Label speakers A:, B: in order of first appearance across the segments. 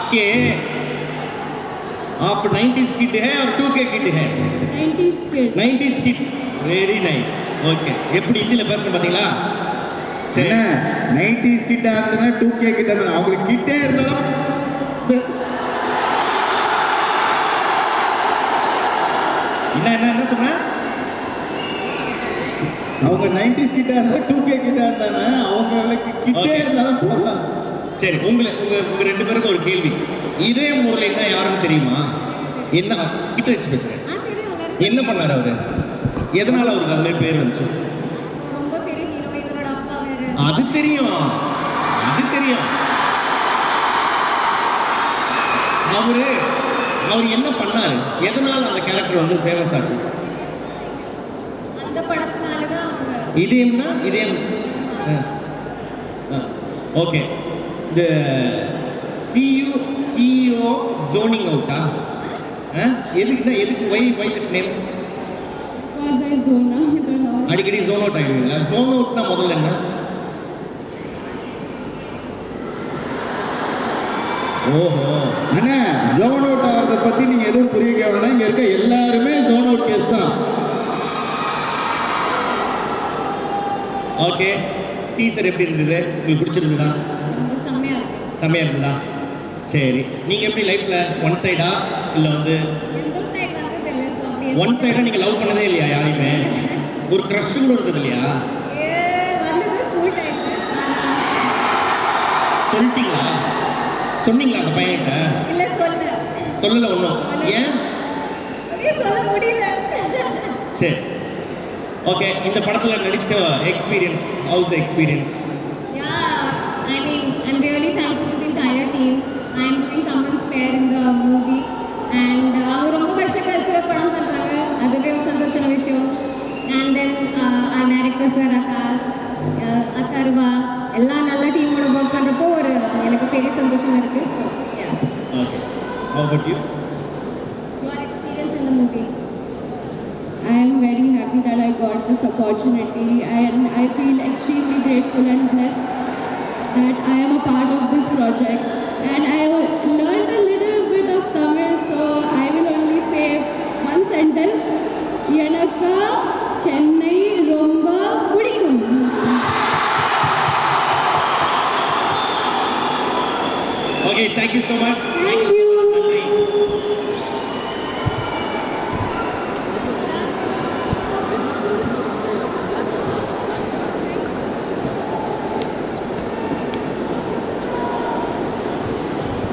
A: आपके आप 90s kid है और 2K किड है
B: 90s kid
A: 90s kid very nice okay எப்படி ஹிந்தில பேசுற பாத்தீங்களா
C: சரி 90s கிட்ட இருந்தா 2K கிட்ட இருந்தா அவங்களுக்கு கிட்டே இருந்தாலும்
A: என்ன என்ன என்ன சொன்னா
C: அவங்க 90s கிட்ட இருந்தா 2K கிட்ட இருந்தானே அவங்களுக்கு கிட்டே இருந்தாலும் போகலாம்.
A: சரி உங்க ரெண்டு பேருக்கு ஒரு கேள்வி இதே முரளின்னா யாருன்னு தெரியுமா என்ன கிட்ட வச்சு பேசுறேன் என்ன பண்ணாரு அவரு எதனால அவருக்கு அந்த மாதிரி பேர் வந்துச்சு
B: ரொம்ப பெரிய ஹீரோ இவரோட அப்பா வேற
A: அது தெரியும் அவர் என்ன பண்ணாரு எதனால அந்த கேரக்டர் வந்து ஃபேமஸ் ஆச்சு
B: அந்த படத்தினால தான் அவங்க
A: இதயம் ஓகே இந்த CEO of zoning out எதுக்கு why that name
B: because I zone out a lot.
A: அடிக்கடி ஜோன் அவுட் ஆகிடுவீங்களா ஜோன் அவுட்னா முதல்ல என்ன ஓஹோ
C: அண்ணா ஜோன் அவுட் ஆகிறத பத்தி நீங்க எதுவும் புரிய கேட்கணும் இங்க இருக்க எல்லாருமே ஜோன் அவுட் கேஸ் தான்.
A: ஓகே டீசர் எப்படி இருந்தது உங்களுக்கு பிடிச்சிருந்ததா
B: ரொம்ப செம்மையா
A: இருந்ததா சரி நீங்க எப்படி லைஃப்ல ஒன் சைடா இல்ல வந்து
B: எந்த சைடு வந்து இல்ல சோ
A: ஒன் சைடா நீங்க லவ் பண்ணதே இல்லையா யாரையுமே ஒரு க்ரஷ் கூட இருந்தது இல்லையா
B: வந்து ஸ்கூல் டைம்ல
A: சொல்லிட்டீங்களா சொன்னீங்களா அந்த பையன்கிட்ட
B: இல்ல
A: சொல்லல ஒன்றும் ஏன்
B: அப்படியே சொல்ல முடியல
A: சரி ஓகே இந்த படத்துல நடிச்ச experience house experience
B: Yeah, I mean, I'm really thankful to the entire team. I'm doing Kamal's pair in the movie. And அவங்க ரொம்ப வருஷம் கழிச்சு படம் பண்றாங்க அதுவே ஒரு சந்தோஷமான விஷயம். And then our director sir Akash Atharva எல்லா நல்ல டீமோட ஒர்க் பண்றப்போ ஒரு எனக்கு பெரிய சந்தோஷம் இருக்கு. So yeah.
A: Okay. How about you?
B: Your experience in the movie?
D: I am very happy that I got this opportunity and I feel extremely grateful and blessed that I am a part of this project and I learned a little bit of Tamil, so I will only say one sentence. Yanakka Chennai romba pudikkum.
A: Okay, thank you so much.
D: Thank you.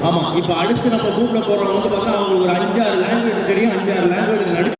A: ஆமா இப்போ அடுத்து நம்ம கூப்பிட போறவங்க வந்து பார்த்தா அவங்களுக்கு ஒரு 5-6 லாங்குவேஜ் தெரியும் 5-6 லாங்குவேஜ் நடிச்சு